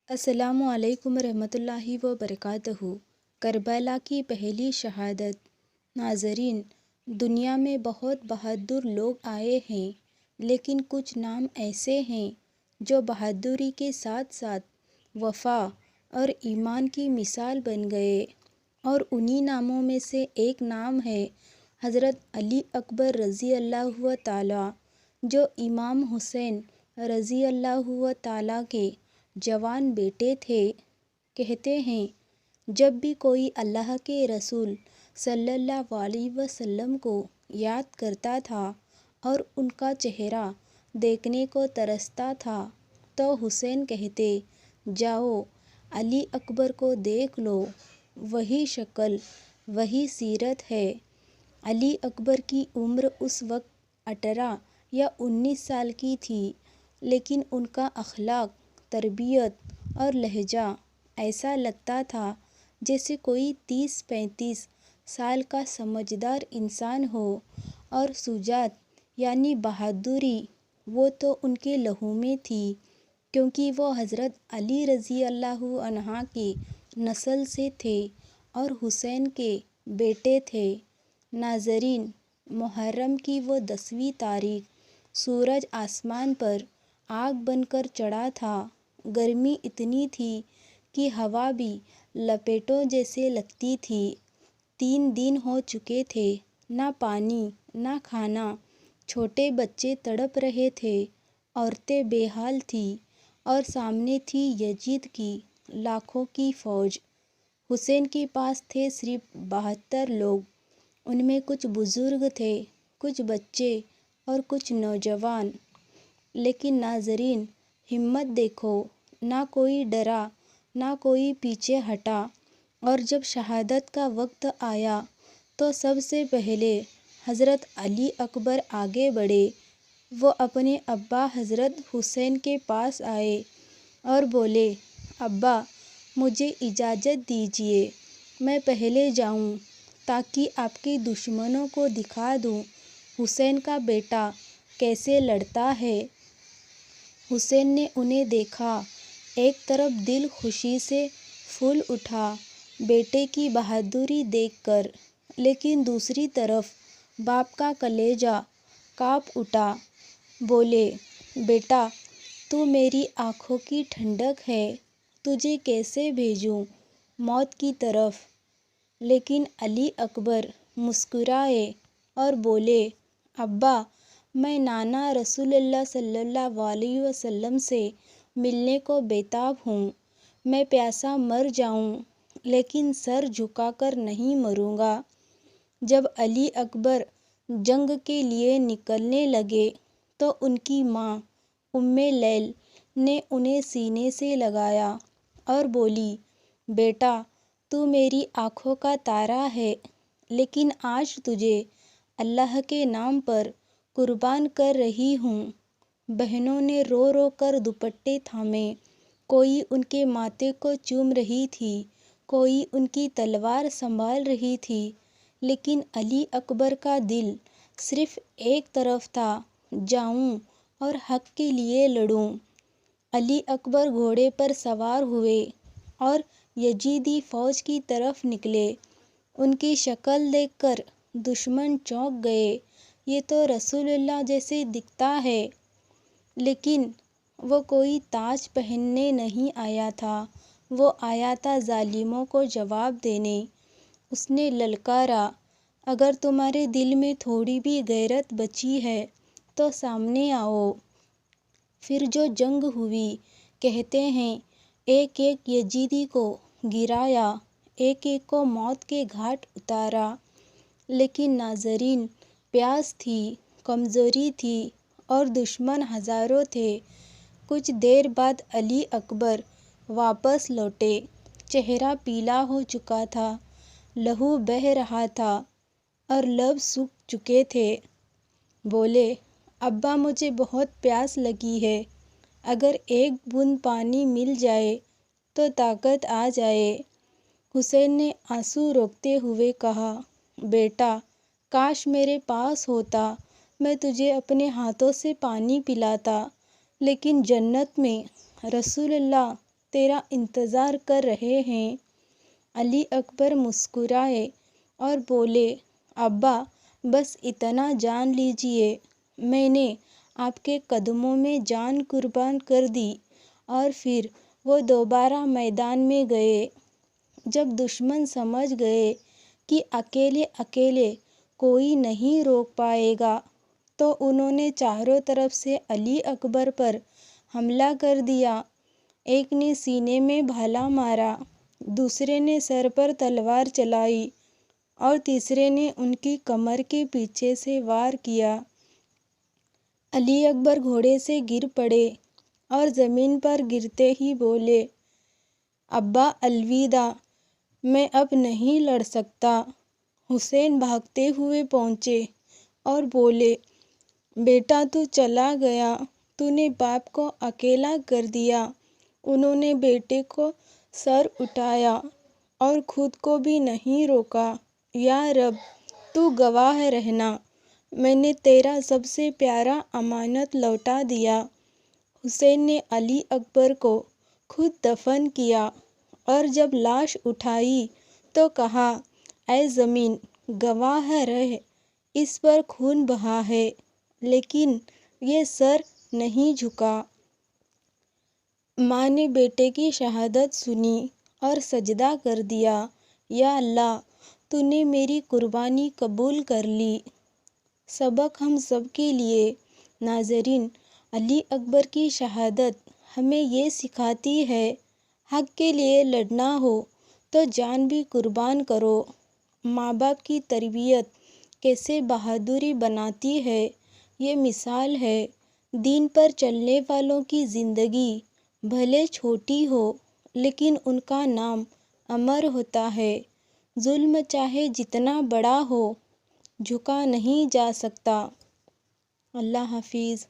السلام علیکم ورحمۃ اللہ وبرکاتہ۔ کربلا کی پہلی شہادت۔ ناظرین، دنیا میں بہت بہادر لوگ آئے ہیں، لیکن کچھ نام ایسے ہیں جو بہادری کے ساتھ ساتھ وفا اور ایمان کی مثال بن گئے، اور انہی ناموں میں سے ایک نام ہے حضرت علی اکبر رضی اللہ تعالیٰ، جو امام حسین رضی اللہ تعالیٰ کے جوان بیٹے تھے۔ کہتے ہیں جب بھی کوئی اللہ کے رسول صلی اللہ علیہ وسلم کو یاد کرتا تھا اور ان کا چہرہ دیکھنے کو ترستا تھا تو حسین کہتے، جاؤ علی اکبر کو دیکھ لو، وہی شکل وہی سیرت ہے۔ علی اکبر کی عمر اس وقت 18 یا 19 سال کی تھی، لیکن ان کا اخلاق، تربیت اور لہجہ ایسا لگتا تھا جیسے کوئی 30-35 سال کا سمجھدار انسان ہو، اور شجاعت یعنی بہادری وہ تو ان کے لہو میں تھی، کیونکہ وہ حضرت علی رضی اللہ عنہ کی نسل سے تھے اور حسین کے بیٹے تھے۔ ناظرین، محرم کی وہ 10ویں تاریخ سورج آسمان پر آگ بن کر چڑھا تھا۔ گرمی اتنی تھی کہ ہوا بھی لپیٹوں جیسے لگتی تھی۔ 3 دن ہو چکے تھے، نہ پانی نہ کھانا، چھوٹے بچے تڑپ رہے تھے، عورتیں بے حال تھیں، اور سامنے تھی یزید کی لاکھوں کی فوج۔ حسین کے پاس تھے صرف 72 لوگ، ان میں کچھ بزرگ تھے، کچھ بچے اور کچھ نوجوان۔ لیکن ناظرین، ہمت دیکھو، نہ کوئی ڈرا نہ کوئی پیچھے ہٹا، اور جب شہادت کا وقت آیا تو سب سے پہلے حضرت علی اکبر آگے بڑھے۔ وہ اپنے ابا حضرت حسین کے پاس آئے اور بولے، ابا مجھے اجازت دیجیے، میں پہلے جاؤں تاکہ آپ کے دشمنوں کو دکھا دوں حسین کا بیٹا کیسے لڑتا ہے۔ حسین نے انہیں دیکھا، ایک طرف دل خوشی سے پھول اٹھا بیٹے کی بہادری دیکھ کر، لیکن دوسری طرف باپ کا کلیجہ کانپ اٹھا۔ بولے، بیٹا تو میری آنکھوں کی ٹھنڈک ہے، تجھے کیسے بھیجوں موت کی طرف۔ لیکن علی اکبر مسکرائے اور بولے، ابا میں نانا رسول اللہ صلی اللہ علیہ وسلم سے ملنے کو بیتاب ہوں، میں پیاسا مر جاؤں لیکن سر جھکا کر نہیں مروں گا۔ جب علی اکبر جنگ کے لیے نکلنے لگے تو ان کی ماں ام لیل نے انہیں سینے سے لگایا اور بولی، بیٹا تو میری آنکھوں کا تارا ہے، لیکن آج تجھے اللہ کے نام پر قربان کر رہی ہوں۔ بہنوں نے رو رو کر دوپٹے تھامے، کوئی ان کے ماتھے کو چوم رہی تھی، کوئی ان کی تلوار سنبھال رہی تھی، لیکن علی اکبر کا دل صرف ایک طرف تھا، جاؤں اور حق کے لیے لڑوں۔ علی اکبر گھوڑے پر سوار ہوئے اور یزیدی فوج کی طرف نکلے۔ ان کی شکل دیکھ کر دشمن چونک گئے، یہ تو رسول اللہ جیسے دکھتا ہے۔ لیکن وہ کوئی تاج پہننے نہیں آیا تھا، وہ آیا تھا ظالموں کو جواب دینے۔ اس نے للکارا، اگر تمہارے دل میں تھوڑی بھی غیرت بچی ہے تو سامنے آؤ۔ پھر جو جنگ ہوئی، کہتے ہیں ایک ایک یزیدی کو گرایا، ایک ایک کو موت کے گھاٹ اتارا۔ لیکن ناظرین، پیاس تھی، کمزوری تھی، اور دشمن ہزاروں تھے۔ کچھ دیر بعد علی اکبر واپس لوٹے، چہرہ پیلا ہو چکا تھا، لہو بہہ رہا تھا اور لب سوکھ چکے تھے۔ بولے، ابا مجھے بہت پیاس لگی ہے، اگر ایک بوند پانی مل جائے تو طاقت آ جائے۔ حسین نے آنسو روکتے ہوئے کہا، بیٹا کاش میرے پاس ہوتا، میں تجھے اپنے ہاتھوں سے پانی پلاتا، لیکن جنت میں رسول اللہ تیرا انتظار کر رہے ہیں۔ علی اکبر مسکرائے اور بولے، ابا بس اتنا جان لیجیے، میں نے آپ کے قدموں میں جان قربان کر دی۔ اور پھر وہ دوبارہ میدان میں گئے۔ جب دشمن سمجھ گئے کہ اکیلے اکیلے کوئی نہیں روک پائے گا تو انہوں نے چاروں طرف سے علی اکبر پر حملہ کر دیا۔ ایک نے سینے میں بھالا مارا، دوسرے نے سر پر تلوار چلائی اور تیسرے نے ان کی کمر کے پیچھے سے وار کیا۔ علی اکبر گھوڑے سے گر پڑے اور زمین پر گرتے ہی بولے، ابا الوداع، میں اب نہیں لڑ سکتا۔ حسین بھاگتے ہوئے پہنچے اور بولے، بیٹا تو چلا گیا، تو نے باپ کو اکیلا کر دیا۔ انہوں نے بیٹے کو سر اٹھایا اور خود کو بھی نہیں روکا۔ یا رب، تو گواہ رہنا، میں نے تیرا سب سے پیارا امانت لوٹا دیا۔ حسین نے علی اکبر کو خود دفن کیا اور جب لاش اٹھائی تو کہا، اے زمین گواہ رہ، اس پر خون بہا ہے لیکن یہ سر نہیں جھکا۔ ماں نے بیٹے کی شہادت سنی اور سجدہ کر دیا، یا اللہ، تو نے میری قربانی قبول کر لی۔ سبق ہم سب کے لیے۔ ناظرین، علی اکبر کی شہادت ہمیں یہ سکھاتی ہے، حق کے لیے لڑنا ہو تو جان بھی قربان کرو۔ ماں باپ کی تربیت کیسے بہادری بناتی ہے، یہ مثال ہے۔ دین پر چلنے والوں کی زندگی بھلے چھوٹی ہو لیکن ان کا نام امر ہوتا ہے۔ ظلم چاہے جتنا بڑا ہو، جھکا نہیں جا سکتا۔ اللہ حافظ۔